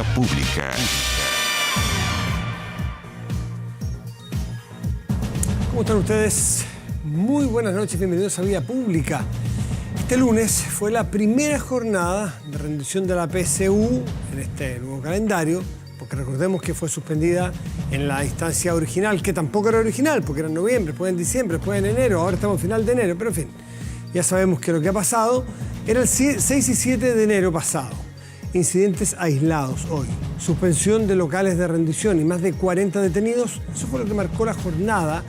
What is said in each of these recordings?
Vía Pública. ¿Cómo están ustedes? Muy buenas noches, bienvenidos a Vía Pública. Este lunes fue la primera jornada de rendición de la PSU en este nuevo calendario, porque recordemos que fue suspendida en la instancia original, que tampoco era original, porque era en noviembre, después en diciembre, después en enero, ahora estamos en final de enero, pero en fin, ya sabemos que lo que ha pasado era el 6 y 7 de enero pasado. Incidentes aislados hoy, suspensión de locales de rendición y más de 40 detenidos, eso fue lo que marcó la jornada,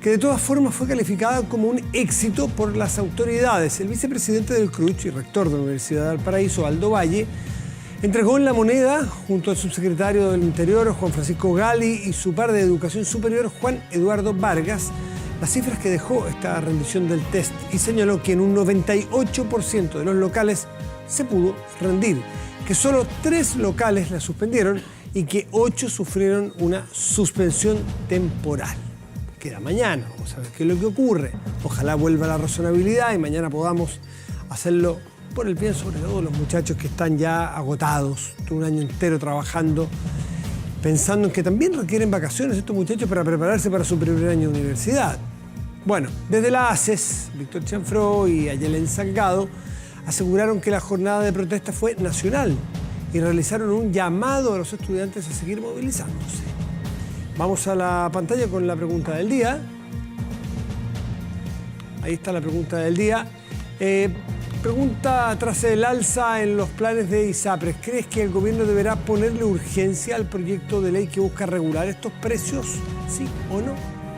que de todas formas fue calificada como un éxito por las autoridades. El vicepresidente del CRUCH y rector de la Universidad de Valparaíso, Aldo Valle, entregó en la moneda, junto al subsecretario del Interior, Juan Francisco Gali, y su par de Educación Superior, Juan Eduardo Vargas, las cifras que dejó esta rendición del test y señaló que en un 98% de los locales se pudo rendir, que solo 3 locales la suspendieron y que 8 sufrieron una suspensión temporal. Queda mañana, vamos a ver qué es lo que ocurre. Ojalá vuelva la razonabilidad y mañana podamos hacerlo por el bien, sobre todo los muchachos que están ya agotados, todo un año entero trabajando, pensando en que también requieren vacaciones estos muchachos para prepararse para su primer año de universidad. Bueno, desde la ACES, Víctor Chanfró y Ayelen Salgado aseguraron que la jornada de protesta fue nacional y realizaron un llamado a los estudiantes a seguir movilizándose. Vamos a la pantalla con la pregunta del día. Ahí está la pregunta del día. Pregunta: tras el alza en los planes de ISAPRES, ¿crees que el gobierno deberá ponerle urgencia al proyecto de ley que busca regular estos precios? ¿Sí o no?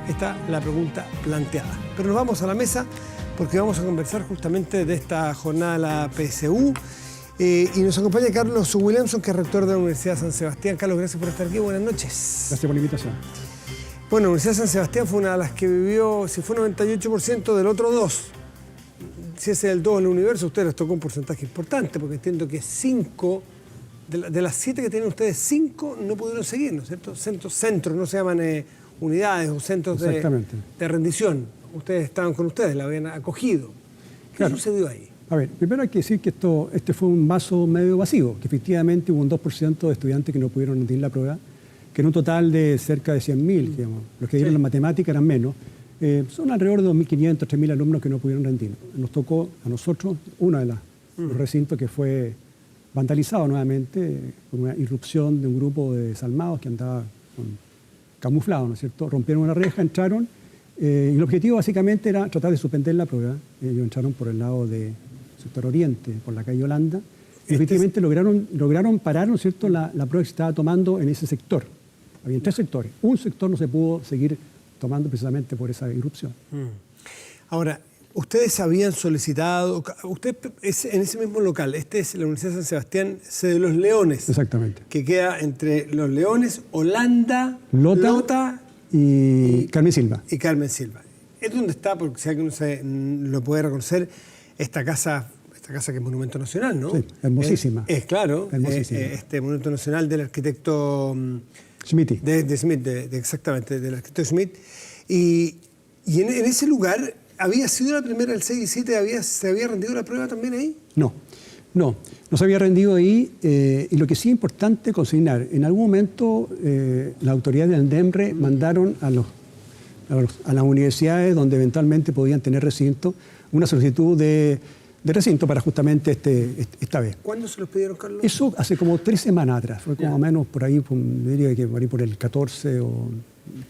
Esta es la pregunta planteada. Pero nos vamos a la mesa porque vamos a conversar justamente de esta jornada de la PSU. Y nos acompaña Carlos Williamson, que es rector de la Universidad de San Sebastián. Carlos, gracias por estar aquí. Buenas noches. Gracias por la invitación. Bueno, la Universidad de San Sebastián fue una de las que vivió, si fue 98% del otro 2%. Si ese es el 2 en el universo, a ustedes les tocó un porcentaje importante, porque entiendo que 5, de las 7 que tienen ustedes, 5 no pudieron seguir, ¿no es cierto? Centros, no se llaman unidades o centros de rendición. Ustedes estaban con ustedes, la habían acogido. ¿Qué sucedió ahí? A ver, primero hay que decir que este fue un vaso medio vacío, que efectivamente hubo un 2% de estudiantes que no pudieron rendir la prueba, que en un total de cerca de 100.000, digamos. Los que dieron la matemática eran menos. Son alrededor de 2.500, 3.000 alumnos que no pudieron rendir. Nos tocó a nosotros uno de los recintos que fue vandalizado nuevamente por una irrupción de un grupo de desalmados que andaba camuflado, ¿no es cierto? Rompieron una reja, entraron, y el objetivo básicamente era tratar de suspender la prueba. Ellos entraron por el lado de sector oriente, por la calle Holanda, y efectivamente lograron parar, ¿no es cierto?, la prueba que se estaba tomando en ese sector. Había 3 sectores. Un sector no se pudo seguir tomando precisamente por esa irrupción. Ahora, ustedes habían solicitado, usted es en ese mismo local, este es la Universidad de San Sebastián, sede de Los Leones. Exactamente. Que queda entre Los Leones, Holanda, Lota y Carmen Silva. Y Carmen Silva. Es donde está, porque si alguien lo puede reconocer, esta casa que es Monumento Nacional, ¿no? Sí, hermosísima. Es claro, hermosísima. Este Monumento Nacional del arquitecto Schmitt. Exactamente, del arquitecto Schmitt. Y en ese lugar, ¿había sido la primera, el 6 y 7, se había rendido la prueba también ahí? No se había rendido ahí, y lo que sí es importante consignar, en algún momento las autoridades del DEMRE mandaron a las universidades donde eventualmente podían tener recinto una solicitud de recinto para justamente esta vez. ¿Cuándo se los pidieron, Carlos? Eso hace como 3 semanas atrás, fue como más o menos por ahí, diría que por el 14 o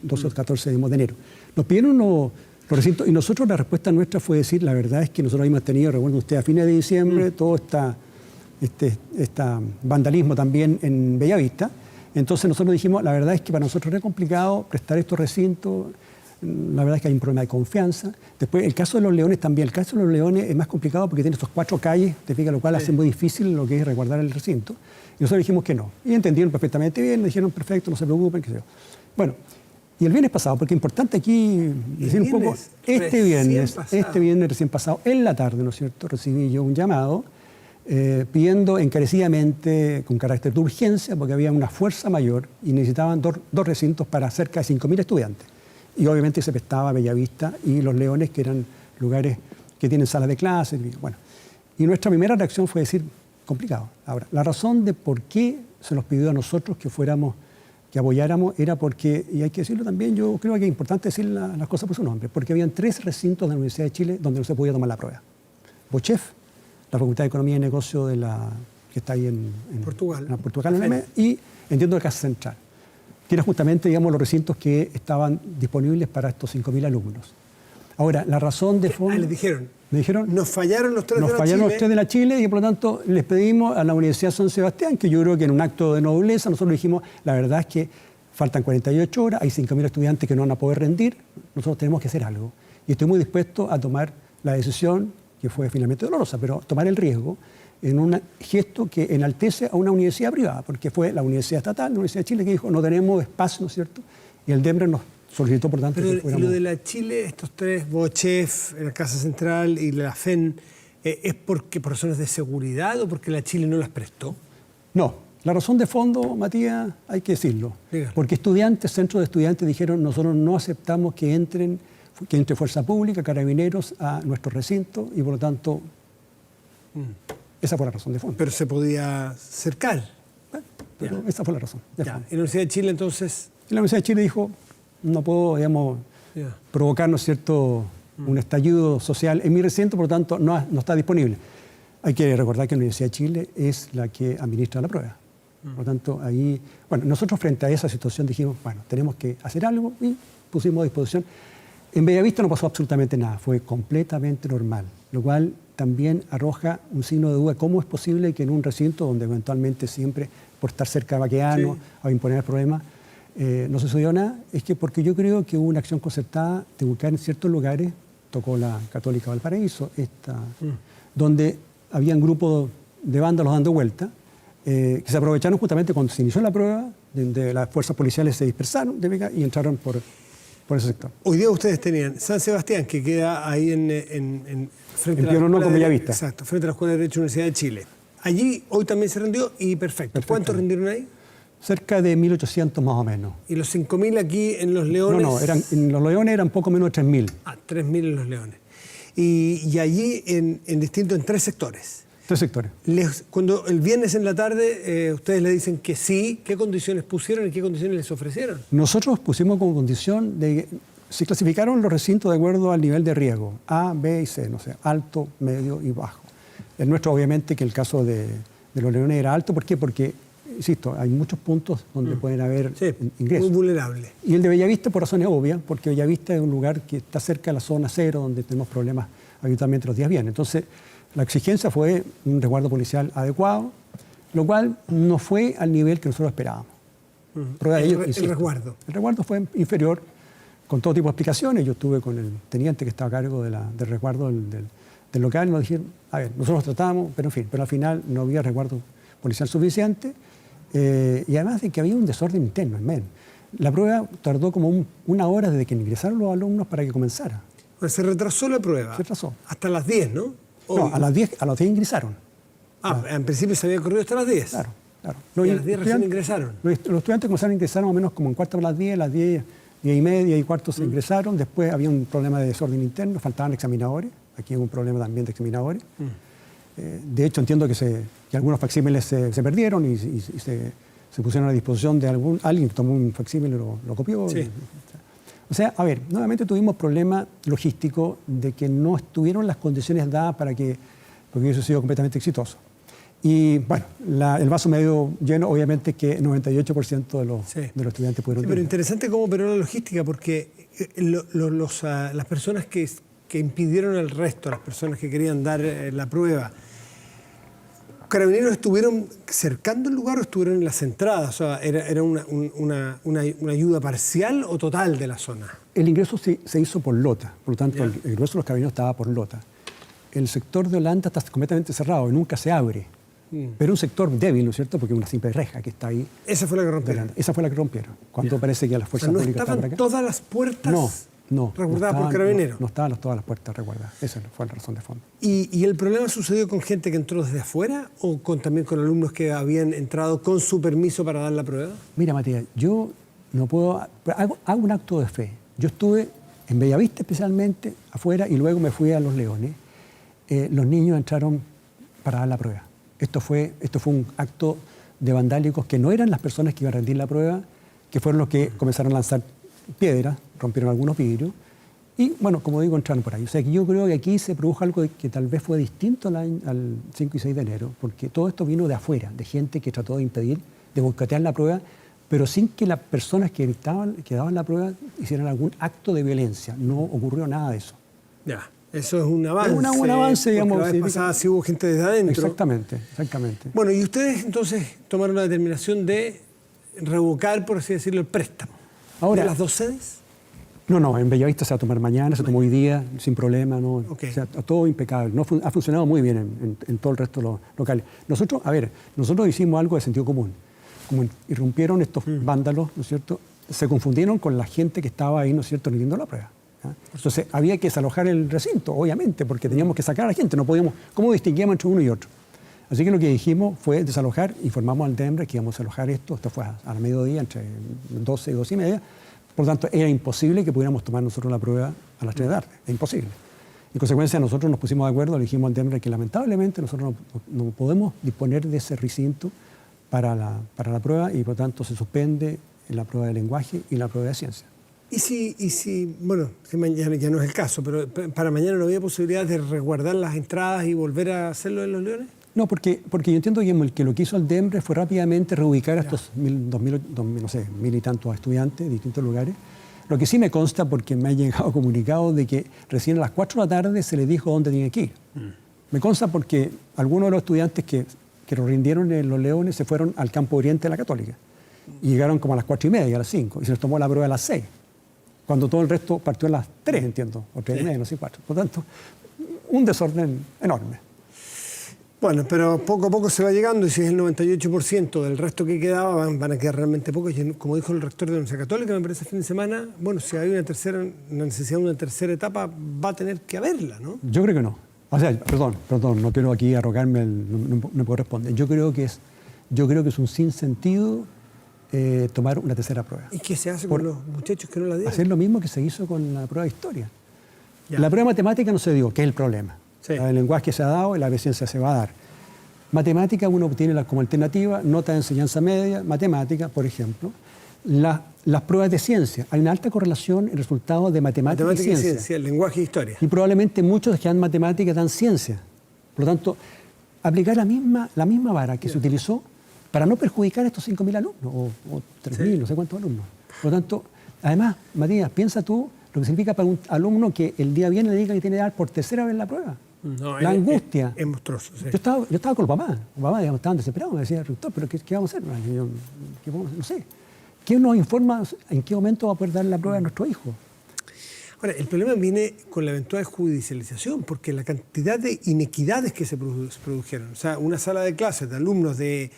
12 o 14 de enero. Nos pidieron los recintos y nosotros la respuesta nuestra fue decir, la verdad es que nosotros hemos tenido, recuerden ustedes, a fines de diciembre, todo este vandalismo también en Bellavista. Entonces nosotros dijimos, la verdad es que para nosotros era complicado prestar estos recintos. La verdad es que hay un problema de confianza. Después, el caso de Los Leones también. El caso de Los Leones es más complicado porque tiene estos 4 calles, lo cual hace muy difícil lo que es resguardar el recinto. Y nosotros dijimos que no. Y entendieron perfectamente bien, dijeron perfecto, no se preocupen, qué sé yo. Bueno, y el viernes pasado, porque es importante aquí decir un poco, este viernes recién pasado, en la tarde, ¿no es cierto?, recibí yo un llamado pidiendo encarecidamente, con carácter de urgencia, porque había una fuerza mayor y necesitaban dos recintos para cerca de 5.000 estudiantes. Y obviamente se prestaba Bellavista y Los Leones, que eran lugares que tienen salas de clases. Bueno, y nuestra primera reacción fue decir, complicado. Ahora, la razón de por qué se nos pidió a nosotros que fuéramos, que apoyáramos, era porque, y hay que decirlo también, yo creo que es importante decir las cosas por su nombre, porque habían 3 recintos de la Universidad de Chile donde no se podía tomar la prueba. Bochef, la Facultad de Economía y Negocio que está ahí en Portugal, en Portugal y entiendo la Casa Central, que eran justamente, digamos, los recintos que estaban disponibles para estos 5.000 alumnos. Ahora, la razón de fondo... les dijeron, me dijeron, nos fallaron los 3 de la Chile. Nos fallaron los 3 de la Chile y por lo tanto les pedimos a la Universidad San Sebastián, que yo creo que en un acto de nobleza nosotros dijimos, la verdad es que faltan 48 horas, hay 5.000 estudiantes que no van a poder rendir, nosotros tenemos que hacer algo. Y estoy muy dispuesto a tomar la decisión, que fue finalmente dolorosa, pero tomar el riesgo en un gesto que enaltece a una universidad privada, porque fue la Universidad Estatal, la Universidad de Chile, que dijo, no tenemos espacio, ¿no es cierto? Y el DEMRE nos solicitó, por tanto, que fuéramos... Lo de la Chile, estos 3, Bochef, la Casa Central y la FEN, ¿es porque por razones de seguridad o porque la Chile no las prestó? No, la razón de fondo, Matías, hay que decirlo. Dígalo. Porque centros de estudiantes dijeron, nosotros no aceptamos que entre fuerza pública, carabineros a nuestro recinto y por lo tanto, esa fue la razón de fondo. Pero se podía cercar. Pero esa fue la razón de fondo. ¿Y la Universidad de Chile entonces? Y la Universidad de Chile dijo, no puedo, digamos, provocar, ¿no es cierto?, un estallido social en mi recinto, por lo tanto, no está disponible. Hay que recordar que la Universidad de Chile es la que administra la prueba. Por lo tanto, ahí, bueno, nosotros frente a esa situación dijimos, bueno, tenemos que hacer algo y pusimos a disposición. En Bellavista no pasó absolutamente nada, fue completamente normal, lo cual también arroja un signo de duda, ¿cómo es posible que en un recinto donde eventualmente siempre, por estar cerca de Baqueano, a imponer problemas, no se sucedió nada? Es que porque yo creo que hubo una acción concertada de buscar en ciertos lugares, tocó la Católica Valparaíso, donde habían grupos de vándalos dando vuelta, que se aprovecharon justamente cuando se inició la prueba, donde las fuerzas policiales se dispersaron y entraron por ese sector. Hoy día ustedes tenían San Sebastián, que queda ahí frente a la Escuela con Bellavista. Exacto, frente a la Escuela de Derecho de la Universidad de Chile. Allí hoy también se rindió y perfecto. ¿Cuántos rindieron ahí? Cerca de 1.800 más o menos. ¿Y los 5.000 aquí en Los Leones? No, en Los Leones eran poco menos de 3.000. 3.000 en Los Leones. Y allí en 3 sectores. 3 sectores. Cuando el viernes en la tarde ustedes le dicen que sí, ¿qué condiciones pusieron y qué condiciones les ofrecieron? Nosotros pusimos como condición de... Se clasificaron los recintos de acuerdo al nivel de riesgo, A, B y C, no sé, alto, medio y bajo. El nuestro, obviamente, que el caso de Los Leones era alto. ¿Por qué? Porque, insisto, hay muchos puntos donde pueden haber ingresos. Muy vulnerable. Y el de Bellavista, por razones obvias, porque Bellavista es un lugar que está cerca de la zona cero, donde tenemos problemas habitualmente los días viernes. Entonces, la exigencia fue un resguardo policial adecuado, lo cual no fue al nivel que nosotros esperábamos. El resguardo. El resguardo fue inferior, con todo tipo de explicaciones. Yo estuve con el teniente que estaba a cargo del resguardo del local y nos dijeron, a ver, nosotros tratamos, pero en fin, pero al final no había resguardo policial suficiente y además de que había un desorden interno en medio. La prueba tardó como una hora desde que ingresaron los alumnos para que comenzara. Pues se retrasó la prueba. Se retrasó. Hasta las 10, ¿no? No, a las 10 ingresaron. En principio se había corrido hasta las 10. Claro. Y a las 10 recién ingresaron. Los estudiantes comenzaron a ingresar más o menos como en cuarto para las 10 y media y cuarto se ingresaron. Después había un problema de desorden interno, faltaban examinadores. Aquí hubo un problema también de examinadores. De hecho, entiendo que algunos facsímiles se perdieron y se pusieron a disposición de alguien que tomó un facsímil y lo copió. Sí. O sea, a ver, nuevamente tuvimos problema logístico de que no estuvieron las condiciones dadas porque hubiese sido completamente exitoso. Y bueno, el vaso medio lleno, obviamente que el 98% de los estudiantes pudieron... Pero interesante cómo operó la logística, porque las personas que impidieron al resto, las personas que querían dar la prueba, ¿Carabineros estuvieron cercando el lugar o estuvieron en las entradas? O sea, ¿era una ayuda parcial o total de la zona? El ingreso se hizo por lota, por lo tanto el ingreso de los Carabineros estaba por lota. El sector de Holanda está completamente cerrado y nunca se abre. Pero un sector débil, ¿no es cierto? Porque es una simple reja que está ahí. ¿Esa fue la que rompieron? Esa fue la que rompieron. Cuando parece que las fuerzas públicas estaban por acá. ¿No estaban todas las puertas resguardadas por Carabineros? No estaban todas las puertas resguardadas. Esa fue la razón de fondo. ¿Y el problema sucedió con gente que entró desde afuera o también con alumnos que habían entrado con su permiso para dar la prueba? Mira, Matías, yo no puedo... Hago un acto de fe. Yo estuve en Bellavista especialmente, afuera, y luego me fui a Los Leones. Los niños entraron para dar la prueba. Esto fue un acto de vandálicos que no eran las personas que iban a rendir la prueba, que fueron los que comenzaron a lanzar piedras, rompieron algunos vidrios y, bueno, como digo, entraron por ahí. O sea, que yo creo que aquí se produjo algo que tal vez fue distinto al 5 y 6 de enero, porque todo esto vino de afuera, de gente que trató de impedir, de boicotear la prueba, pero sin que las personas que daban la prueba hicieran algún acto de violencia. No ocurrió nada de eso. Ya, eso es un avance. Un avance, digamos. La vez pasada sí hubo gente desde adentro. Exactamente. Bueno, y ustedes entonces tomaron la determinación de revocar, por así decirlo, el préstamo. Ahora, ¿de las dos sedes? No, en Bellavista se va a tomar mañana, se tomó hoy día, sin problema, ¿no? Okay. O sea, todo impecable. No, ha funcionado muy bien en todo el resto de los locales. Nosotros hicimos algo de sentido común. Como irrumpieron estos vándalos, ¿no es cierto?, se confundieron con la gente que estaba ahí, ¿no es cierto?, rindiendo la prueba. ¿Ah? Entonces había que desalojar el recinto, obviamente, porque teníamos que sacar a la gente, no podíamos, ¿cómo distinguíamos entre uno y otro? Así que lo que dijimos fue desalojar, informamos al DEMRE que íbamos a desalojar esto fue a la mediodía, entre 12 y 12 y media, por lo tanto era imposible que pudiéramos tomar nosotros la prueba a las 3 de la tarde, es imposible. En consecuencia nosotros nos pusimos de acuerdo, le dijimos al DEMRE que lamentablemente nosotros no podemos disponer de ese recinto para la prueba y por tanto se suspende la prueba de lenguaje y la prueba de ciencia. ¿Y si bueno, ya no es el caso, pero para mañana no había posibilidad de resguardar las entradas y volver a hacerlo en Los Leones? No, porque yo entiendo que lo que hizo el DEMRE fue rápidamente reubicar a estos 1.000 y tantos estudiantes de distintos lugares. Lo que sí me consta, porque me ha llegado comunicado de que recién a las 4 de la tarde se les dijo dónde tenían que ir. Me consta porque algunos de los estudiantes que lo rindieron en Los Leones se fueron al campo oriente de la Católica y llegaron como a las 4:30, a las 5, y se les tomó la prueba a las 6, cuando todo el resto partió a las 3, entiendo, o 3:30, no sé, 4. Por lo tanto, un desorden enorme. Bueno, pero poco a poco se va llegando y si es el 98% del resto que quedaba, van a quedar realmente pocos. Y como dijo el rector de la Universidad Católica, me parece, el fin de semana, bueno, si hay una necesidad de una tercera etapa, va a tener que haberla, ¿no? Yo creo que no. O sea, perdón, no quiero aquí arrogarme, no puedo responder. Yo creo que es un sinsentido tomar una tercera prueba. ¿Y qué se hace con los muchachos que no la dieron? Hacer lo mismo que se hizo con la prueba de historia. Ya. La prueba de matemática no se dio, que es el problema. Sí. El lenguaje se ha dado y la de ciencia se va a dar. Matemática uno obtiene como alternativa, nota de enseñanza media, matemática, por ejemplo. Las pruebas de ciencia, hay una alta correlación en resultados de matemática y ciencia. El lenguaje e historia. Y probablemente muchos que dan matemática dan ciencia. Por lo tanto, aplicar la misma vara que se utilizó para no perjudicar a estos 5.000 alumnos, o 3.000, no sé cuántos alumnos. Por lo tanto, además, Matías, piensa tú lo que significa para un alumno que el día viene le diga que tiene que dar por tercera vez la prueba. No, la angustia. Es monstruoso. Sí. Yo estaba con los papás. Los papás, digamos, estaban desesperados. Me decía, rector, ¿pero qué vamos a hacer? No sé. ¿Quién nos informa en qué momento va a poder dar la prueba a nuestro hijo? Ahora, el problema viene con la eventual judicialización, porque la cantidad de inequidades que se produjeron. O sea, una sala de clases de alumnos de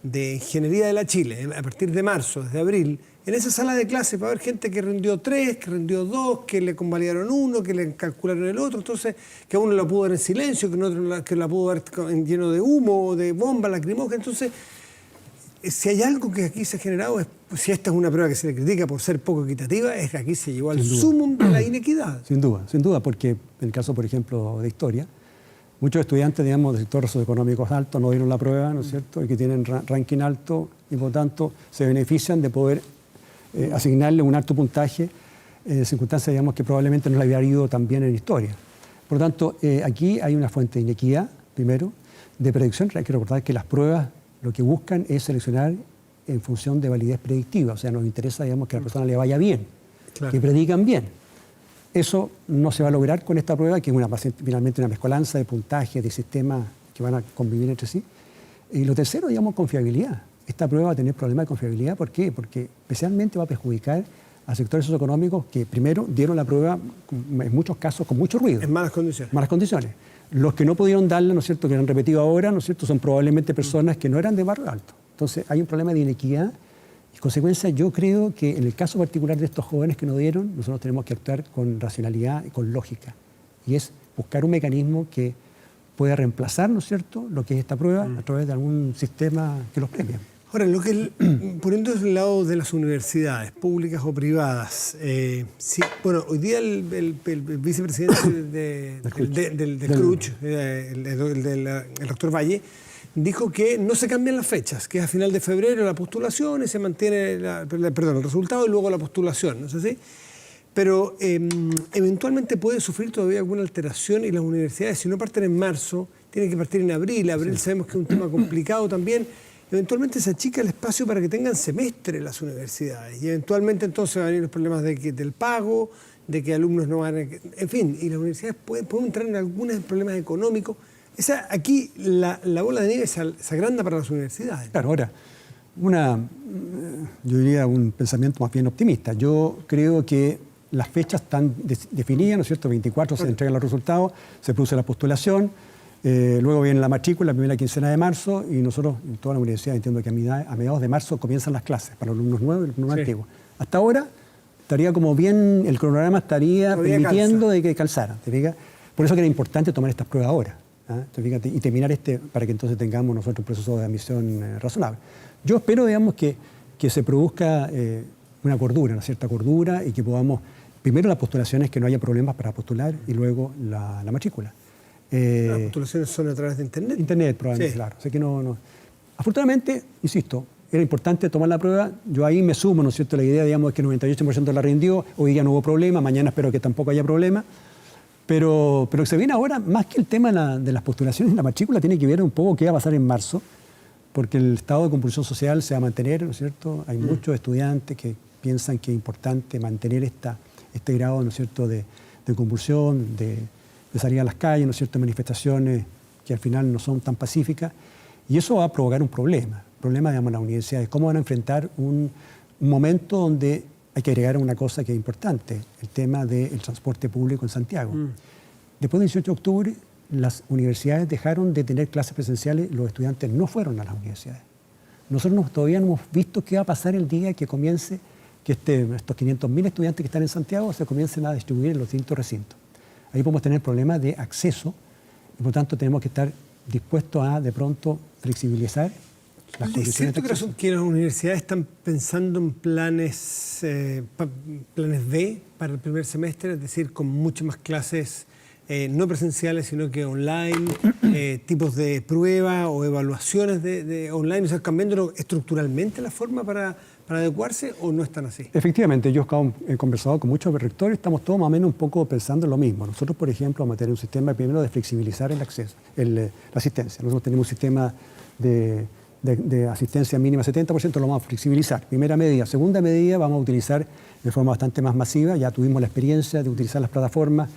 Ingeniería de la Chile, a partir de marzo, desde abril, en esa sala de clases va a haber gente que rindió 3, que rindió 2, que le convalidaron 1, que le calcularon el otro, entonces que a uno la pudo ver en silencio, que otro que la pudo ver lleno de humo, de bombas lacrimógenas. Entonces, si hay algo que aquí se ha generado, si esta es una prueba que se le critica por ser poco equitativa, es que aquí se llegó al sumum de la inequidad. Sin duda, porque en el caso, por ejemplo, de historia, muchos estudiantes, digamos, de sectores socioeconómicos altos no dieron la prueba, ¿no es cierto?, y que tienen ranking alto y por tanto se benefician de poder asignarle un alto puntaje en circunstancias, digamos, que probablemente no le había ido tan bien en historia. Por lo tanto, aquí hay una fuente de inequidad, primero, de predicción. Hay que recordar que las pruebas lo que buscan es seleccionar en función de validez predictiva, o sea, nos interesa, digamos, que a la persona le vaya bien, claro, que predican bien. Eso no se va a lograr con esta prueba, que es finalmente una mezcolanza de puntajes, de sistemas que van a convivir entre sí. Y lo tercero, digamos, confiabilidad. Esta prueba va a tener problemas de confiabilidad. ¿Por qué? Porque especialmente va a perjudicar a sectores socioeconómicos que primero dieron la prueba, en muchos casos, con mucho ruido. En malas condiciones. Malas condiciones. Los que no pudieron darla, ¿no es cierto?, que han repetido ahora, ¿no es cierto?, son probablemente personas que no eran de barrio alto. Entonces hay un problema de inequidad. En consecuencia, yo creo que en el caso particular de estos jóvenes que no dieron, nosotros tenemos que actuar con racionalidad y con lógica. Y es buscar un mecanismo que pueda reemplazar, ¿no es cierto?, lo que es esta prueba a través de algún sistema que los premie. Ahora, poniendo del lado de las universidades, públicas o privadas, sí, bueno, hoy día el vicepresidente del CRUCH, el doctor Valle, dijo que no se cambian las fechas, que es a final de febrero la postulación y se mantiene el resultado y luego la postulación, ¿no es así? Pero eventualmente puede sufrir todavía alguna alteración y las universidades, si no parten en marzo, tienen que partir en abril. Abril sabemos que es un tema complicado también. Eventualmente se achica el espacio para que tengan semestre las universidades y eventualmente entonces van a venir los problemas del pago, de que alumnos no van a... En fin, y las universidades pueden entrar en algunos problemas económicos. Aquí la bola de nieve se agranda para las universidades. Claro, ahora, yo diría un pensamiento más bien optimista. Yo creo que las fechas están definidas, ¿no es cierto? 24 se entregan los resultados, se produce la postulación, luego viene la matrícula, la primera quincena de marzo, y nosotros, en toda la universidad, entiendo que a mediados de marzo comienzan las clases para los alumnos nuevos y los alumnos antiguos. Hasta ahora estaría como bien, el cronograma estaría permitiendo de que calzara, ¿te fijas? Por eso que era importante tomar estas pruebas ahora, ¿te fijas? Y terminar para que entonces tengamos nosotros un proceso de admisión razonable. Yo espero, digamos, que se produzca una cordura, una cierta cordura, y que podamos, primero las postulaciones, que no haya problemas para postular, y luego la matrícula. Las postulaciones son a través de Internet. Internet, probablemente, sí. Claro. O sea que no. Afortunadamente, insisto, era importante tomar la prueba. Yo ahí me sumo, ¿no es cierto? La idea, digamos, es que el 98% la rindió. Hoy día no hubo problema, mañana espero que tampoco haya problema. Pero se viene ahora, más que el tema de las postulaciones, la matrícula tiene que ver un poco qué va a pasar en marzo, porque el estado de compulsión social se va a mantener, ¿no es cierto? Hay muchos estudiantes que piensan que es importante mantener este grado, ¿no es cierto?, de compulsión, de salir a las calles, ¿no es cierto?, manifestaciones que al final no son tan pacíficas, y eso va a provocar un problema, digamos, en las universidades. ¿Cómo van a enfrentar un momento donde hay que agregar una cosa que es importante, el tema del transporte público en Santiago? Después del 18 de octubre, las universidades dejaron de tener clases presenciales, los estudiantes no fueron a las universidades. Nosotros todavía no hemos visto qué va a pasar el día que comience, que estos 500.000 estudiantes que están en Santiago se comiencen a distribuir en los distintos recintos. Ahí podemos tener problemas de acceso y por lo tanto tenemos que estar dispuestos a de pronto flexibilizar las condiciones de acceso. ¿Es cierto que las universidades están pensando en planes B para el primer semestre? Es decir, con muchas más clases no presenciales, sino que online, tipos de prueba o evaluaciones de online, o sea, cambiando estructuralmente la forma para adecuarse, ¿o no están así? Efectivamente, yo he conversado con muchos rectores, estamos todos más o menos un poco pensando en lo mismo. Nosotros, por ejemplo, vamos a tener un sistema primero de flexibilizar el acceso, la asistencia. Nosotros tenemos un sistema de asistencia mínima 70%, lo vamos a flexibilizar. Primera medida. Segunda medida, vamos a utilizar de forma bastante más masiva, ya tuvimos la experiencia de utilizar las plataformas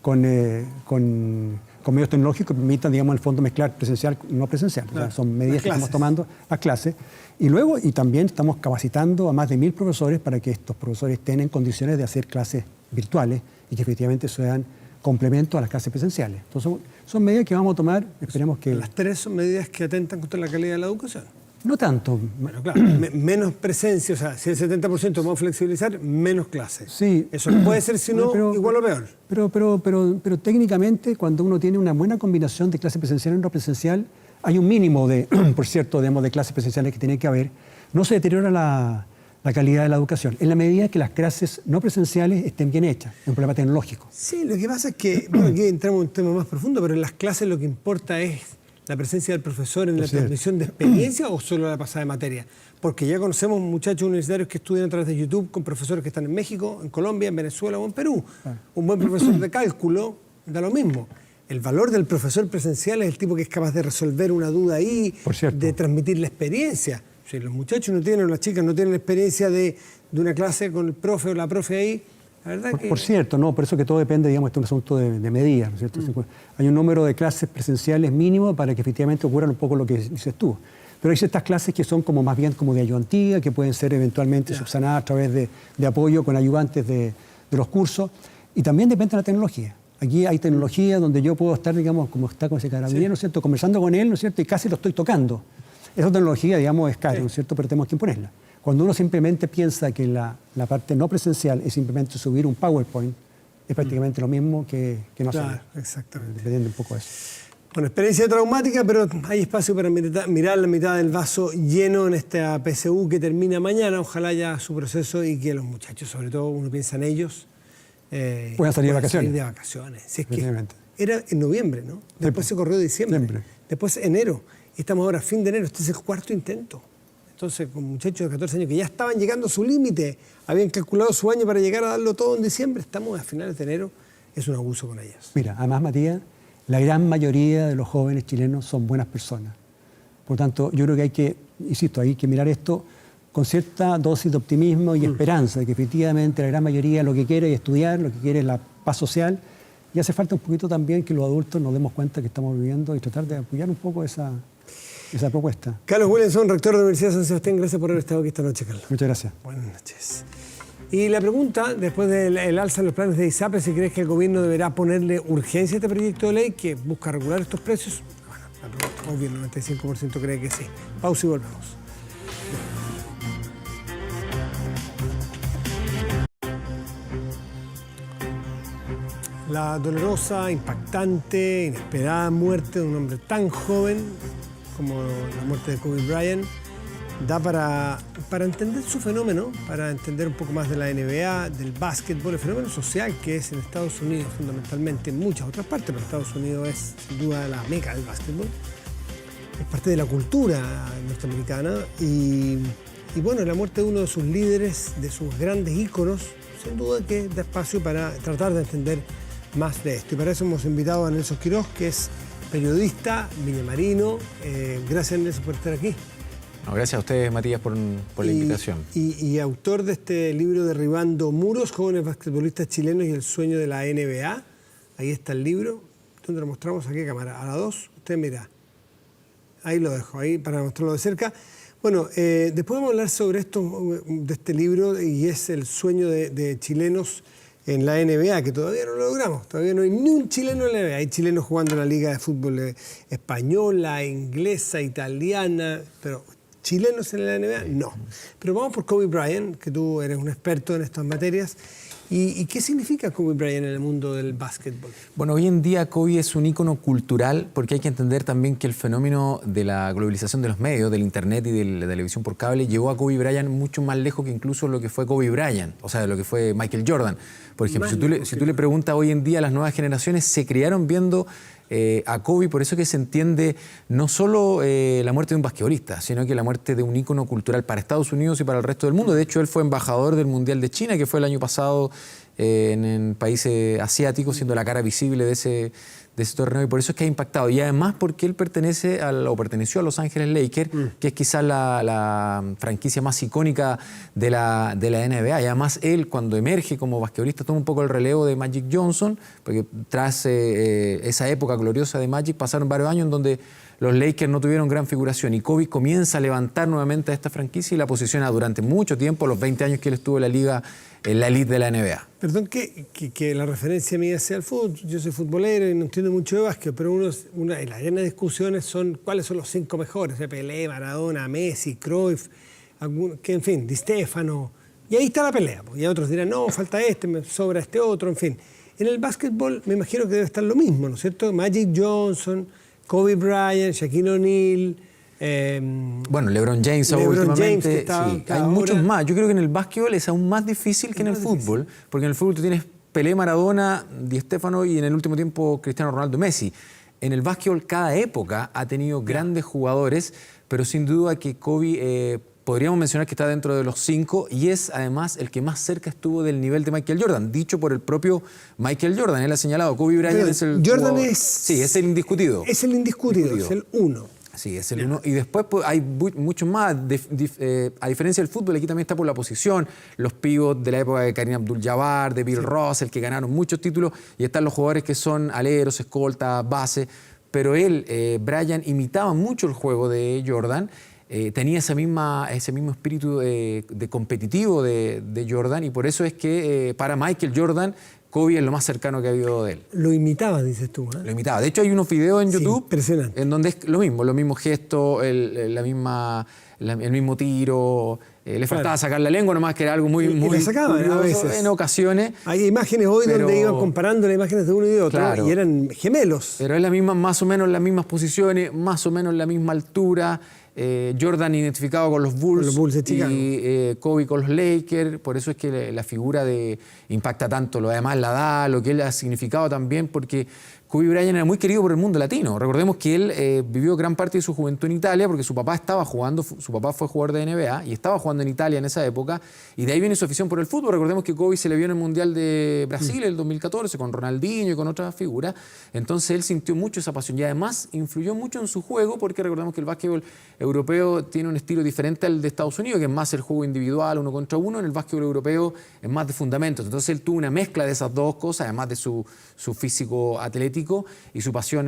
con medios tecnológicos que permitan, digamos, en el fondo mezclar presencial y no presencial. Claro. O sea, son medidas que estamos tomando a clases. Y también estamos capacitando a más de 1.000 profesores para que estos profesores estén en condiciones de hacer clases virtuales y que efectivamente sean complemento a las clases presenciales. Entonces, son medidas que vamos a tomar, esperemos que... Las tres son medidas que atentan contra la calidad de la educación. No tanto. Bueno, claro, menos presencia, o sea, si el 70% vamos a flexibilizar, menos clases. Sí. Eso no puede ser, sino igual o peor. Pero técnicamente, cuando uno tiene una buena combinación de clase presencial y no presencial, hay un mínimo por cierto, de clases presenciales que tiene que haber. No se deteriora la calidad de la educación, en la medida que las clases no presenciales estén bien hechas. Es un problema tecnológico. Sí, lo que pasa es que, bueno, aquí entramos en un tema más profundo, pero en las clases lo que importa es la presencia del profesor en la transmisión de experiencia o solo la pasada de materia. Porque ya conocemos muchachos universitarios que estudian a través de YouTube con profesores que están en México, en Colombia, en Venezuela o en Perú. Un buen profesor de cálculo da lo mismo. El valor del profesor presencial es el tipo que es capaz de resolver una duda ahí, de transmitir la experiencia. Si los muchachos no tienen, o las chicas no tienen la experiencia de una clase con el profe o la profe ahí, la verdad que... Por cierto, no, por eso que todo depende, digamos, de un asunto de medidas, ¿no es cierto? Hay un número de clases presenciales mínimo para que efectivamente ocurra un poco lo que dices tú. Pero hay ciertas clases que son como más bien como de ayudantía, que pueden ser eventualmente subsanadas a través de apoyo con ayudantes de los cursos, y también depende de la tecnología. Aquí hay tecnología donde yo puedo estar, digamos, como está con ese carabinero, ¿no es cierto?, conversando con él, ¿no es cierto?, y casi lo estoy tocando. Esa tecnología, digamos, es cara, ¿no es cierto?, pero tenemos que imponerla. Cuando uno simplemente piensa que la parte no presencial es simplemente subir un PowerPoint, es prácticamente lo mismo que no hacerlo. Claro, exactamente. Dependiendo un poco de eso. Bueno, experiencia traumática, pero hay espacio para mirar la mitad del vaso lleno en esta PSU que termina mañana. Ojalá ya su proceso y que los muchachos, sobre todo uno piensa en ellos, puedan salir de vacaciones. Salir de vacaciones. Si es que era en noviembre, ¿no? Después se corrió diciembre. Después enero. Y estamos ahora a fin de enero, este es el cuarto intento. Entonces, con muchachos de 14 años que ya estaban llegando a su límite, habían calculado su año para llegar a darlo todo en diciembre, estamos a finales de enero, es un abuso con ellas. Mira, además, Matías, la gran mayoría de los jóvenes chilenos son buenas personas. Por tanto, yo creo que hay que, insisto, hay que mirar esto con cierta dosis de optimismo y esperanza, de que efectivamente la gran mayoría lo que quiere es estudiar, lo que quiere es la paz social, y hace falta un poquito también que los adultos nos demos cuenta que estamos viviendo y tratar de apoyar un poco esa propuesta. Carlos Williamson, rector de la Universidad de San Sebastián, gracias por haber estado aquí esta noche, Carlos. Muchas gracias. Buenas noches. Y la pregunta, después del alza en los planes de ISAPRE, si crees que el gobierno deberá ponerle urgencia a este proyecto de ley que busca regular estos precios. Bueno, la pregunta, obvio, el 95% cree que sí. Pausa y volvemos. La dolorosa, impactante, inesperada muerte de un hombre tan joven como la muerte de Kobe Bryant da para entender su fenómeno, para entender un poco más de la NBA, del básquetbol, el fenómeno social que es en Estados Unidos fundamentalmente, en muchas otras partes, pero Estados Unidos es sin duda la meca del básquetbol. Es parte de la cultura norteamericana y bueno, la muerte de uno de sus líderes, de sus grandes íconos, sin duda que da espacio para tratar de entender más de esto. Y para eso hemos invitado a Nelson Quiroz, que es periodista, viñamarino. Gracias, Nelson, por estar aquí. No, gracias a ustedes, Matías, por la invitación. Y autor de este libro Derribando Muros, jóvenes basquetbolistas chilenos y el sueño de la NBA. Ahí está el libro. ¿Dónde lo mostramos? ¿A qué cámara? A la 2. Usted mira. Ahí lo dejo, ahí para mostrarlo de cerca. Bueno, después vamos a hablar sobre esto, de este libro, y es el sueño de chilenos en la NBA, que todavía no lo logramos. Todavía no hay ni un chileno en la NBA. Hay chilenos jugando en la Liga de Fútbol española, inglesa, italiana, pero chilenos en la NBA, no. Pero vamos por Kobe Bryant, que tú eres un experto en estas materias. ¿Y qué significa Kobe Bryant en el mundo del básquetbol? Bueno, hoy en día Kobe es un ícono cultural porque hay que entender también que el fenómeno de la globalización de los medios, del internet y de la televisión por cable llevó a Kobe Bryant mucho más lejos que incluso lo que fue Kobe Bryant, o sea, lo que fue Michael Jordan. Por ejemplo, si tú le preguntas hoy en día a las nuevas generaciones, se criaron viendo a Kobe, por eso que se entiende no solo la muerte de un basquetbolista, sino que la muerte de un ícono cultural para Estados Unidos y para el resto del mundo. De hecho, él fue embajador del Mundial de China, que fue el año pasado en países asiáticos, siendo la cara visible de ese torneo, y por eso es que ha impactado. Y además porque él perteneció a Los Ángeles Lakers, que es quizás la franquicia más icónica de la NBA. Y además él, cuando emerge como basquetbolista, toma un poco el relevo de Magic Johnson, porque tras esa época gloriosa de Magic pasaron varios años en donde los Lakers no tuvieron gran figuración y Kobe comienza a levantar nuevamente a esta franquicia y la posiciona durante mucho tiempo, los 20 años que él estuvo en la liga, en la elite de la NBA. Perdón que la referencia mía sea el fútbol. Yo soy futbolero y no entiendo mucho de básquet, pero las grandes discusiones son cuáles son los 5 mejores. Pelé, Maradona, Messi, Cruyff, en fin, Di Stéfano. Y ahí está la pelea. Y otros dirán, no, falta este, me sobra este otro, en fin. En el básquetbol me imagino que debe estar lo mismo, ¿no es cierto? Magic Johnson, Kobe Bryant, Shaquille O'Neal. Bueno, LeBron James últimamente. Hay muchos más. Yo creo que en el básquetbol es aún más difícil que en el fútbol, porque en el fútbol tú tienes Pelé, Maradona, Di Stéfano y en el último tiempo Cristiano Ronaldo, Messi. En el básquetbol cada época ha tenido grandes jugadores, pero sin duda que Kobe podríamos mencionar que está dentro de los 5 y es además el que más cerca estuvo del nivel de Michael Jordan, dicho por el propio Michael Jordan. Él ha señalado, Kobe Bryant es el Jordan jugador. Sí, es el indiscutido. Es el indiscutido, es el 1. Sí, es el 1. Y después pues, hay muchos más. A diferencia del fútbol, aquí también está por la posición. Los pivots de la época de Kareem Abdul-Jabbar, de Bill Russell, que ganaron muchos títulos. Y están los jugadores que son aleros, escoltas, base. Pero él, Bryant, imitaba mucho el juego de Jordan. Tenía ese mismo espíritu de competitivo de Jordan. Y por eso es que para Michael Jordan, Kobe es lo más cercano que ha habido de él. Lo imitaba, dices tú, ¿eh? Lo imitaba. De hecho, hay unos videos en YouTube impresionante, en donde es lo mismo, los mismos gestos, el mismo tiro. Le faltaba sacar la lengua, nomás que era algo muy la sacaban a veces. En ocasiones. Hay imágenes hoy donde iban comparando las imágenes de uno y de otro, claro, y eran gemelos. Pero es la misma, más o menos las mismas posiciones, más o menos la misma altura. Jordan identificado con los Bulls de Chicago. Y Kobe con los Lakers, por eso es que la figura impacta tanto, lo demás la da, lo que él ha significado también, porque Kobe Bryant era muy querido por el mundo latino. Recordemos que él vivió gran parte de su juventud en Italia porque su papá estaba jugando, su papá fue jugador de NBA y estaba jugando en Italia en esa época, y de ahí viene su afición por el fútbol. Recordemos que Kobe se le vio en el Mundial de Brasil el 2014 con Ronaldinho y con otras figuras. Entonces él sintió mucho esa pasión y además influyó mucho en su juego, porque recordemos que el básquetbol europeo tiene un estilo diferente al de Estados Unidos, que es más el juego individual, 1 contra 1. En el básquetbol europeo es más de fundamentos. Entonces él tuvo una mezcla de esas dos cosas, además de su físico atlético y su pasión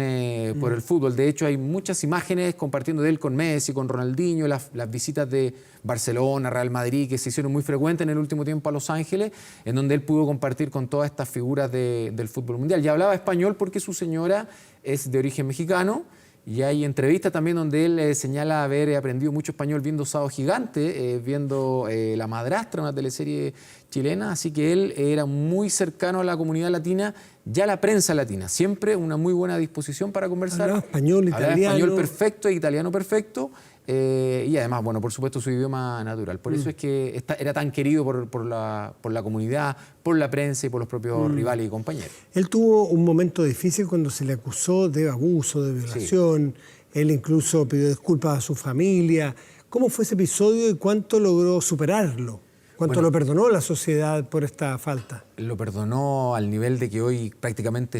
por el fútbol. De hecho, hay muchas imágenes compartiendo de él con Messi, con Ronaldinho, las visitas de Barcelona, Real Madrid, que se hicieron muy frecuentes en el último tiempo a Los Ángeles, en donde él pudo compartir con todas estas figuras del fútbol mundial. Ya hablaba español porque su señora es de origen mexicano, y hay entrevistas también donde él señala haber aprendido mucho español viendo Sábado Gigante, viendo La Madrastra, una teleserie chilena, así que él era muy cercano a la comunidad latina y a la prensa latina. Siempre una muy buena disposición para conversar. Hablaba español, italiano. Hablaba español perfecto e italiano perfecto. Y además, bueno, por supuesto su idioma natural. Por eso es que era tan querido por la comunidad, por la prensa y por los propios rivales y compañeros. Él tuvo un momento difícil cuando se le acusó de abuso, de violación. Sí. Él incluso pidió disculpas a su familia. ¿Cómo fue ese episodio y cuánto logró superarlo? ¿Cuánto lo perdonó la sociedad por esta falta? Lo perdonó al nivel de que hoy prácticamente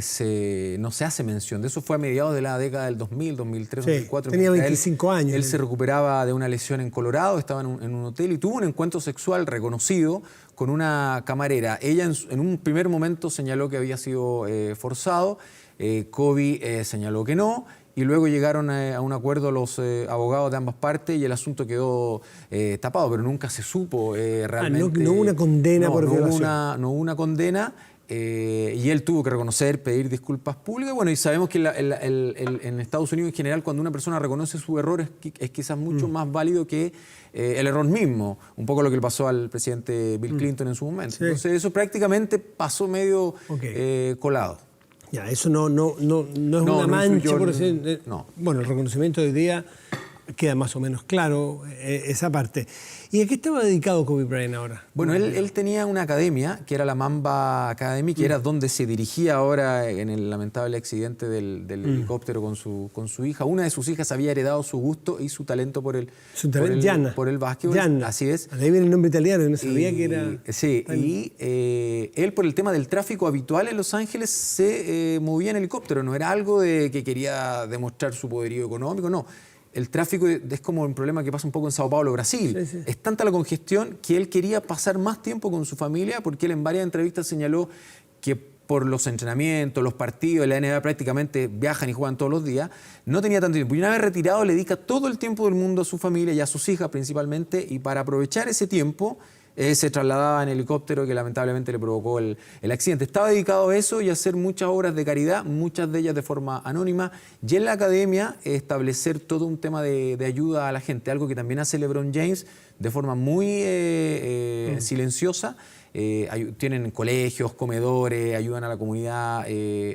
no se hace mención de eso. Fue a mediados de la década del 2000, 2003, sí, 2004. Tenía 25 años. Él se recuperaba de una lesión en Colorado, estaba en un hotel y tuvo un encuentro sexual reconocido con una camarera. Ella en un primer momento señaló que había sido forzado, Kobe señaló que no. Y luego llegaron a un acuerdo los abogados de ambas partes y el asunto quedó tapado, pero nunca se supo realmente. No hubo una condena por violación. No hubo una condena, y él tuvo que reconocer, pedir disculpas públicas. Bueno, y sabemos que en Estados Unidos en general, cuando una persona reconoce su error, es quizás mucho más válido que el error mismo. Un poco lo que le pasó al presidente Bill Clinton en su momento. Sí. Entonces eso prácticamente pasó medio colado. Ya, eso no es una mancha, por decir. No. Bueno, el reconocimiento de hoy día queda más o menos claro, esa parte. ¿Y a qué estaba dedicado Kobe Bryant ahora? Bueno, él tenía una academia, que era la Mamba Academy, que era donde se dirigía ahora en el lamentable accidente del helicóptero con su hija. Una de sus hijas había heredado su gusto y su talento por el básquetbol. Gianna. Así es. De ahí viene el nombre italiano, no sabía que era... Sí, y él por el tema del tráfico habitual en Los Ángeles se movía en helicóptero. No era algo de que quería demostrar su poderío económico, no. El tráfico es como un problema que pasa un poco en Sao Paulo, Brasil. Sí, sí. Es tanta la congestión que él quería pasar más tiempo con su familia, porque él en varias entrevistas señaló que por los entrenamientos, los partidos, la NBA prácticamente viajan y juegan todos los días, no tenía tanto tiempo. Y una vez retirado le dedica todo el tiempo del mundo a su familia y a sus hijas principalmente, y para aprovechar ese tiempo se trasladaba en helicóptero, que lamentablemente le provocó el accidente. Estaba dedicado a eso y a hacer muchas obras de caridad, muchas de ellas de forma anónima, y en la academia establecer todo un tema de ayuda a la gente, algo que también hace LeBron James de forma muy silenciosa. Tienen colegios, comedores, ayudan a la comunidad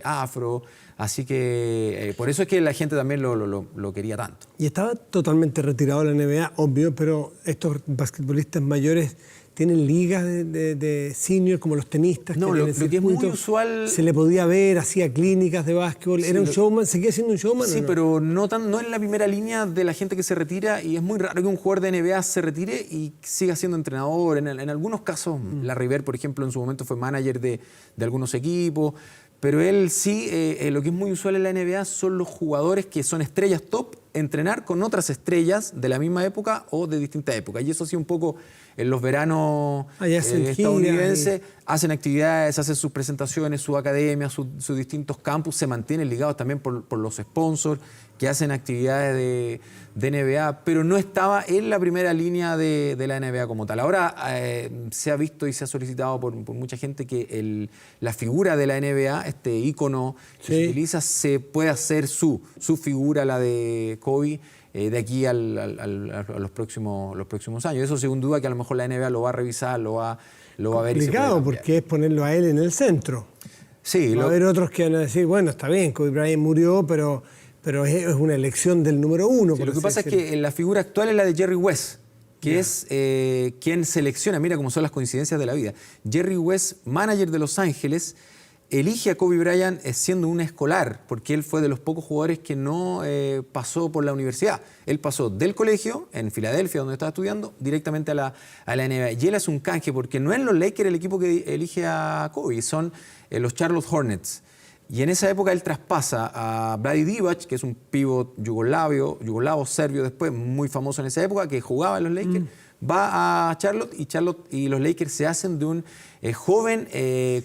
afro, así que por eso es que la gente también lo quería tanto. Y estaba totalmente retirado de la NBA, obvio, pero estos basquetbolistas mayores tienen ligas de senior como los tenistas. No, lo que es muy usual... Se le podía ver, hacía clínicas de básquetbol, sí, era un showman, ¿seguía siendo un showman? Sí, pero no en la primera línea de la gente que se retira, y es muy raro que un jugador de NBA se retire y siga siendo entrenador. En algunos casos, Larry Bird, por ejemplo, en su momento fue manager de algunos equipos, pero él sí, lo que es muy usual en la NBA son los jugadores que son estrellas top, entrenar con otras estrellas de la misma época o de distintas épocas. Y eso sí, un poco en los veranos estadounidenses hacen actividades, hacen sus presentaciones, su academia, sus distintos campus, se mantienen ligados también por los sponsors que hacen actividades de NBA, pero no estaba en la primera línea de la NBA como tal. Ahora se ha visto y se ha solicitado por mucha gente que la figura de la NBA, este ícono que se utiliza, se puede hacer su figura, la de Kobe, de aquí a los próximos años. Eso sin duda que a lo mejor la NBA lo va a revisar, lo va a ver. Complicado, porque es ponerlo a él en el centro. Sí. Va a haber otros que van a decir, bueno, está bien, Kobe Bryant murió, pero es una elección del número uno. Sí, lo que pasa es que la figura actual es la de Jerry West, que es quien selecciona, mira cómo son las coincidencias de la vida. Jerry West, manager de Los Ángeles, elige a Kobe Bryant siendo un escolar, porque él fue de los pocos jugadores que no pasó por la universidad. Él pasó del colegio, en Filadelfia, donde estaba estudiando, directamente a la NBA. Y él hace un canje, porque no es los Lakers el equipo que elige a Kobe, son los Charlotte Hornets. Y en esa época él traspasa a Vlade Divac, que es un pívot yugoslavo, serbio después, muy famoso en esa época, que jugaba en los Lakers, va a Charlotte y los Lakers se hacen de un joven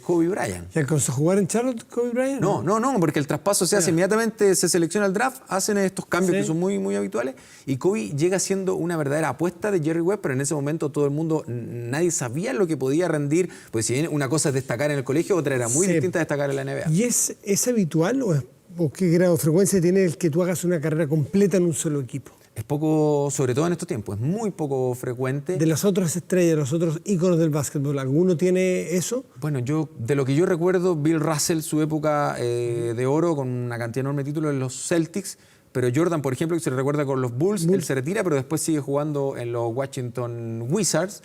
Kobe Bryant. ¿Y alcanzó a jugar en Charlotte Kobe Bryant? No, porque el traspaso se hace inmediatamente, se selecciona el draft, hacen estos cambios que son muy, muy habituales, y Kobe llega siendo una verdadera apuesta de Jerry West, pero en ese momento todo el mundo, nadie sabía lo que podía rendir, pues si bien una cosa es destacar en el colegio, otra era muy distinta a destacar en la NBA. ¿Y es habitual o qué grado de frecuencia tiene el que tú hagas una carrera completa en un solo equipo? Es poco, sobre todo en estos tiempos, es muy poco frecuente. De las otras estrellas, los otros íconos del básquetbol, ¿alguno tiene eso? Bueno, de lo que yo recuerdo, Bill Russell, su época de oro, con una cantidad enorme de títulos en los Celtics, pero Jordan, por ejemplo, que se recuerda con los Bulls, él se retira, pero después sigue jugando en los Washington Wizards.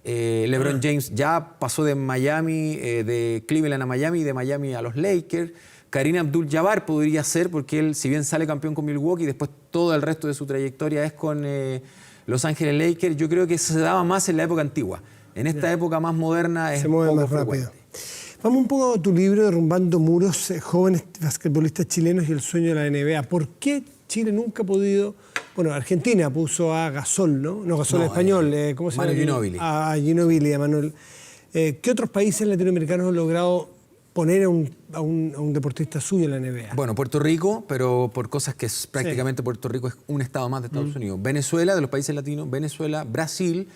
LeBron James ya pasó de Miami, de Cleveland a Miami y de Miami a los Lakers. Kareem Abdul-Jabbar podría ser, porque él, si bien sale campeón con Milwaukee, después todo el resto de su trayectoria es con Los Ángeles Lakers. Yo creo que se daba más en la época antigua. En esta época más moderna es se mueve poco más rápido. frecuente. Vamos un poco a tu libro, Derrumbando Muros, jóvenes basquetbolistas chilenos y el sueño de la NBA. ¿Por qué Chile nunca ha podido...? Bueno, Argentina puso a Gasol, ¿no? No, Gasol español. ¿Cómo se llama? Manu Ginóbili. A Ginóbili, a Manuel. ¿Qué otros países latinoamericanos han logrado poner a un deportista suyo en la NBA? Bueno, Puerto Rico, pero por cosas que es prácticamente Puerto Rico es un estado más de Estados Unidos. Venezuela, de los países latinos, Venezuela, Brasil,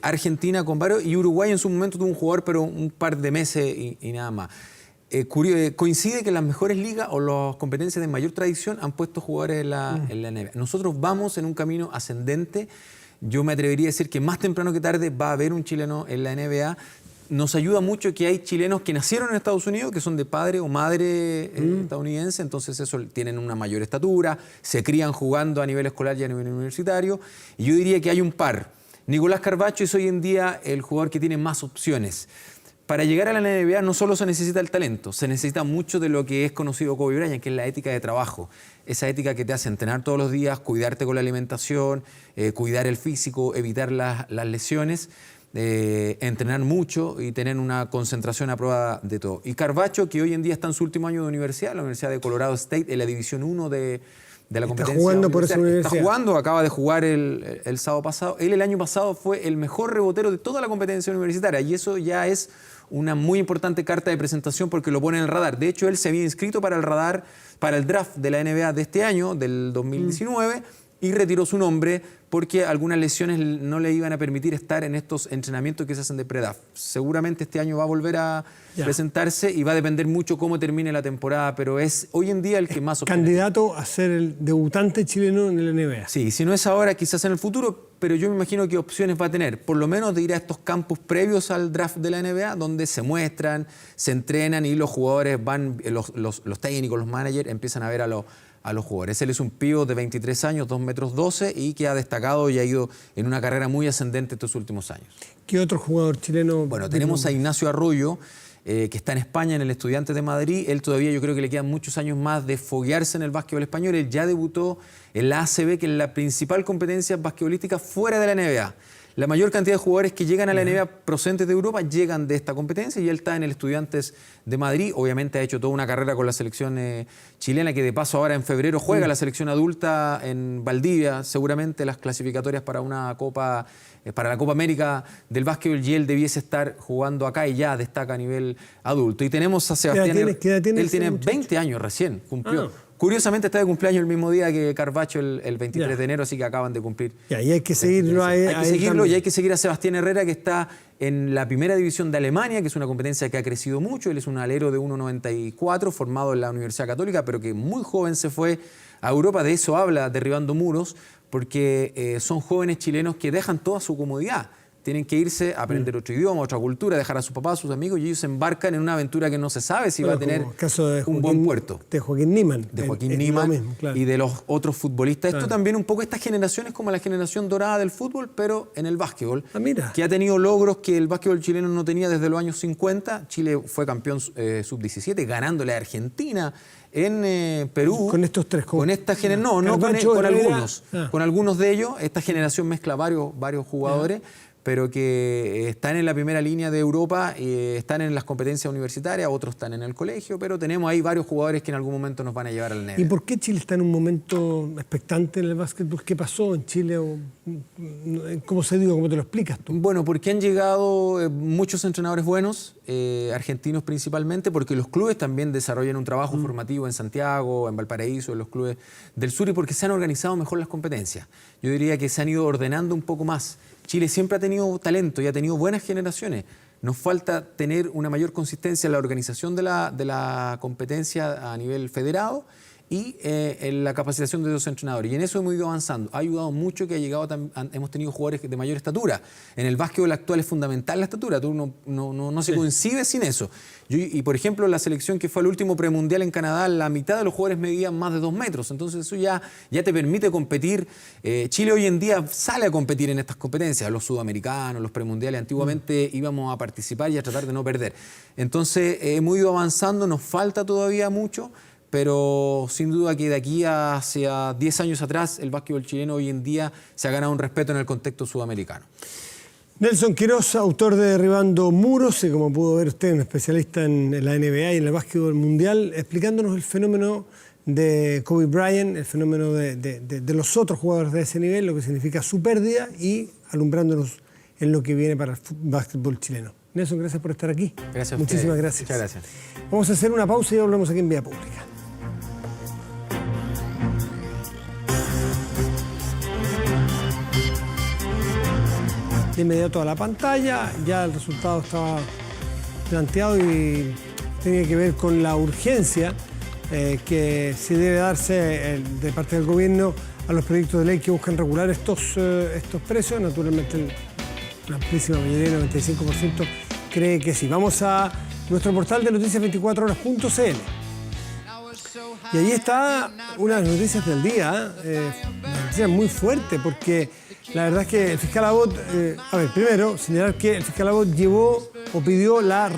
Argentina con varios, y Uruguay en su momento tuvo un jugador, pero un par de meses y nada más. Coincide que las mejores ligas o las competencias de mayor tradición han puesto jugadores en la NBA. Nosotros vamos en un camino ascendente. Yo me atrevería a decir que más temprano que tarde va a haber un chileno en la NBA. Nos ayuda mucho que hay chilenos que nacieron en Estados Unidos, que son de padre o madre estadounidense, entonces eso tienen una mayor estatura, se crían jugando a nivel escolar y a nivel universitario. Y yo diría que hay un par. Nicolás Carvacho es hoy en día el jugador que tiene más opciones. Para llegar a la NBA no solo se necesita el talento, se necesita mucho de lo que es conocido Kobe Bryant, que es la ética de trabajo. Esa ética que te hace entrenar todos los días, cuidarte con la alimentación, cuidar el físico, evitar las lesiones. Entrenar mucho y tener una concentración a prueba de todo. Y Carvacho, que hoy en día está en su último año de universidad, la Universidad de Colorado State, en la División 1 de la competencia. Está jugando por esa universidad. Está jugando, acaba de jugar el sábado pasado. Él el año pasado fue el mejor rebotero de toda la competencia universitaria y eso ya es una muy importante carta de presentación porque lo pone en el radar. De hecho, él se había inscrito para el radar, para el draft de la NBA de este año, del 2019, y retiró su nombre porque algunas lesiones no le iban a permitir estar en estos entrenamientos que se hacen de pre-draft. Seguramente este año va a volver a presentarse y va a depender mucho cómo termine la temporada, pero es hoy en día el que más opina. Candidato a ser el debutante chileno en el NBA. Sí, si no es ahora, quizás en el futuro, pero yo me imagino que opciones va a tener, por lo menos de ir a estos campos previos al draft de la NBA, donde se muestran, se entrenan y los jugadores van, los técnicos, los managers, empiezan a ver a los jugadores. Él es un pívot de 23 años, 2 metros 12 y que ha destacado y ha ido en una carrera muy ascendente estos últimos años. ¿Qué otro jugador chileno? Bueno, tenemos a Ignacio Arroyo, que está en España, en el Estudiantes de Madrid. Él todavía yo creo que le quedan muchos años más de foguearse en el básquetbol español. Él ya debutó en la ACB, que es la principal competencia basquetbolística fuera de la NBA. La mayor cantidad de jugadores que llegan a la NBA procedentes de Europa llegan de esta competencia y él está en el Estudiantes de Madrid. Obviamente ha hecho toda una carrera con la selección chilena, que de paso ahora en febrero juega la selección adulta en Valdivia, seguramente las clasificatorias para una Copa, para la Copa América del básquetbol, y él debiese estar jugando acá y ya destaca a nivel adulto. Y tenemos a Sebastián. ¿Qué edad tiene él tiene 20 años recién, cumplió. Curiosamente está de cumpleaños el mismo día que Carvacho, el 23 de enero, así que acaban de cumplir. Y hay que seguirlo. Hay que seguirlo y hay que seguir a Sebastián Herrera, que está en la primera división de Alemania, que es una competencia que ha crecido mucho. Él es un alero de 1,94, formado en la Universidad Católica, pero que muy joven se fue a Europa. De eso habla Derribando Muros, porque son jóvenes chilenos que dejan toda su comodidad. tienen que irse a aprender otro idioma, otra cultura, dejar a sus papás, a sus amigos, y ellos se embarcan en una aventura que no se sabe si va a tener un buen puerto. De Joaquín Niemann. De Joaquín Niemann y de los otros futbolistas. Esto también un poco, estas generaciones como la generación dorada del fútbol, pero en el básquetbol, que ha tenido logros que el básquetbol chileno no tenía desde los años 50. Chile fue campeón sub-17, ganándole a Argentina en Perú. Con estos tres. Con esta generación, con algunos de ellos. Esta generación mezcla varios jugadores, pero que están en la primera línea de Europa, están en las competencias universitarias, otros están en el colegio, pero tenemos ahí varios jugadores que en algún momento nos van a llevar al nivel. ¿Y por qué Chile está en un momento expectante en el básquetbol? ¿Qué pasó en Chile? ¿Cómo se dio? ¿Cómo te lo explicas tú? Bueno, porque han llegado muchos entrenadores buenos, argentinos principalmente, porque los clubes también desarrollan un trabajo formativo en Santiago, en Valparaíso, en los clubes del sur, y porque se han organizado mejor las competencias. Yo diría que se han ido ordenando un poco más. Chile siempre ha tenido talento y ha tenido buenas generaciones. Nos falta tener una mayor consistencia en la organización de la competencia a nivel federado y en la capacitación de los entrenadores. Y en eso hemos ido avanzando. Ha ayudado mucho que hemos tenido jugadores de mayor estatura. En el básquetbol actual es fundamental la estatura. Tú no se concibe sin eso. Y por ejemplo, la selección que fue al último premundial en Canadá, la mitad de los jugadores medían más de 2 metros. Entonces eso ya te permite competir. Chile hoy en día sale a competir en estas competencias. Los sudamericanos, los premundiales. Antiguamente íbamos a participar y a tratar de no perder. Entonces hemos ido avanzando. Nos falta todavía mucho, pero sin duda que de aquí hacia 10 años atrás, el básquetbol chileno hoy en día se ha ganado un respeto en el contexto sudamericano. Nelson Quiroz, autor de Derribando Muros, y como pudo ver usted, un especialista en la NBA y en el básquetbol mundial, explicándonos el fenómeno de Kobe Bryant, el fenómeno de los otros jugadores de ese nivel, lo que significa su pérdida y alumbrándonos en lo que viene para el básquetbol chileno. Nelson, gracias por estar aquí. Gracias a Muchísimas ustedes. gracias. Muchas gracias. Vamos a hacer una pausa y volvemos aquí en Vía Pública. De inmediato a la pantalla, ya el resultado estaba planteado y tenía que ver con la urgencia que sí debe darse de parte del gobierno a los proyectos de ley que buscan regular estos precios. Naturalmente, la amplísima mayoría, el 95%, cree que sí. Vamos a nuestro portal de noticias24horas.cl. Y ahí está una de las noticias del día, una noticia muy fuerte, porque la verdad es que el fiscal Abbott, primero señalar que el fiscal Abbott llevó o pidió la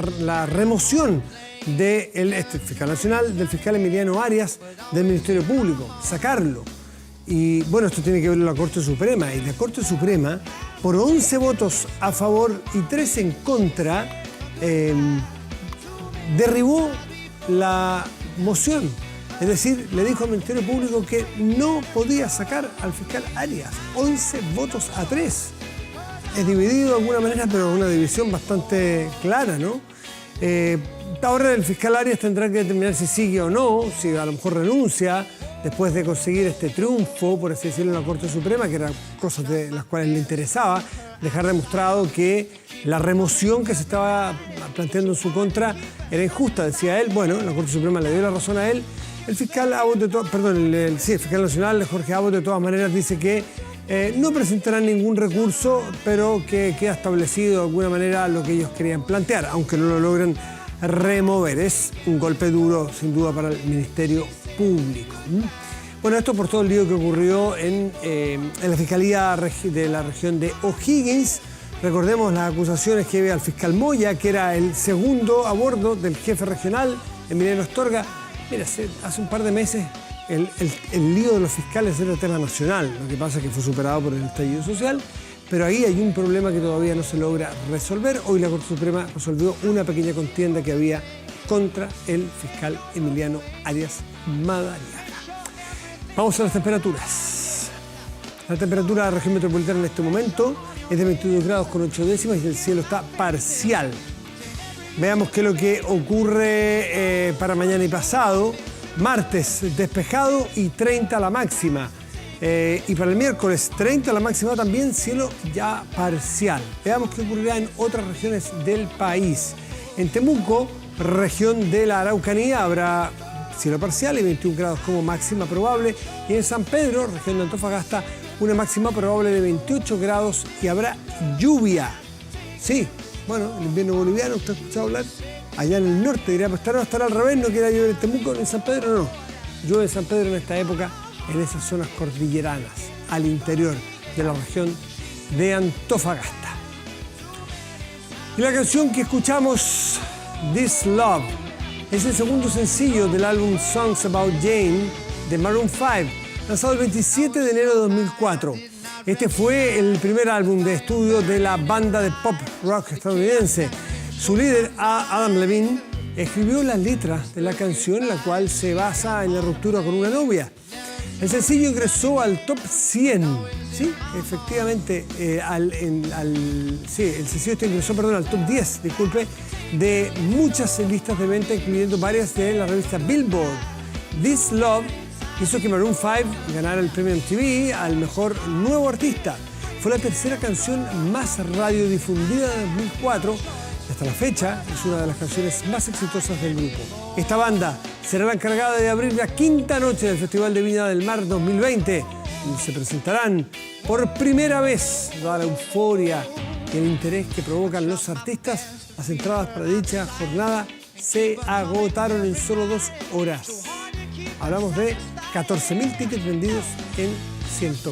remoción del fiscal nacional, del fiscal Emiliano Arias, del Ministerio Público, sacarlo. Y bueno, esto tiene que ver con la Corte Suprema, y la Corte Suprema, por 11 votos a favor y 3 en contra, derribó la moción. Es decir, le dijo al Ministerio Público que no podía sacar al fiscal Arias. 11 votos a 3. Es dividido de alguna manera, pero una división bastante clara, ¿no? Ahora el fiscal Arias tendrá que determinar si sigue o no, si a lo mejor renuncia, después de conseguir este triunfo, por así decirlo, en la Corte Suprema, que eran cosas de las cuales le interesaba, dejar demostrado que la remoción que se estaba planteando en su contra era injusta, decía él. Bueno, la Corte Suprema le dio la razón a él. El fiscal Abbott, el fiscal nacional, Jorge Abbott, de todas maneras dice que no presentarán ningún recurso, pero que queda establecido de alguna manera lo que ellos querían plantear, aunque no lo logren remover. Es un golpe duro, sin duda, para el Ministerio Público. Bueno, esto por todo el lío que ocurrió en la Fiscalía de la región de O'Higgins. Recordemos las acusaciones que había al fiscal Moya, que era el segundo a bordo del jefe regional, Emiliano Astorga. Mira, hace un par de meses el lío de los fiscales era tema nacional. Lo que pasa es que fue superado por el estallido social, pero ahí hay un problema que todavía no se logra resolver. Hoy la Corte Suprema resolvió una pequeña contienda que había contra el fiscal Emiliano Arias Madariaga. Vamos a las temperaturas. La temperatura de la región metropolitana en este momento es de 22 grados con 8 décimas y el cielo está parcial. Veamos qué es lo que ocurre para mañana y pasado. Martes, despejado y 30 la máxima. Y para el miércoles, 30 la máxima también, cielo ya parcial. Veamos qué ocurrirá en otras regiones del país. En Temuco, región de la Araucanía, habrá cielo parcial y 21 grados como máxima probable. Y en San Pedro, región de Antofagasta, una máxima probable de 28 grados y habrá lluvia. Sí, bueno, el invierno boliviano, ¿usted ha escuchado hablar? Allá en el norte dirá, pues estará al revés, no quiera llover en Temuco, en San Pedro no. Llueve en San Pedro en esta época, en esas zonas cordilleranas, al interior de la región de Antofagasta. Y la canción que escuchamos, This Love, es el segundo sencillo del álbum Songs About Jane de Maroon 5, lanzado el 27 de enero de 2004. Este fue el primer álbum de estudio de la banda de pop rock estadounidense. Su líder, Adam Levine, escribió las letras de la canción, la cual se basa en la ruptura con una novia. El sencillo ingresó al top 100, sí, efectivamente, el sencillo ingresó, al top 10, disculpe, de muchas listas de venta, incluyendo varias de la revista Billboard. This Love hizo que Maroon 5 ganara el premio MTV al mejor nuevo artista. Fue la tercera canción más radiodifundida de 2004. Hasta la fecha es una de las canciones más exitosas del grupo. Esta banda será la encargada de abrir la quinta noche del Festival de Viña del Mar 2020. Y se presentarán por primera vez, dada la euforia y el interés que provocan los artistas. Las entradas para dicha jornada se agotaron en solo 2 horas. Hablamos de 14.000 tickets vendidos en 120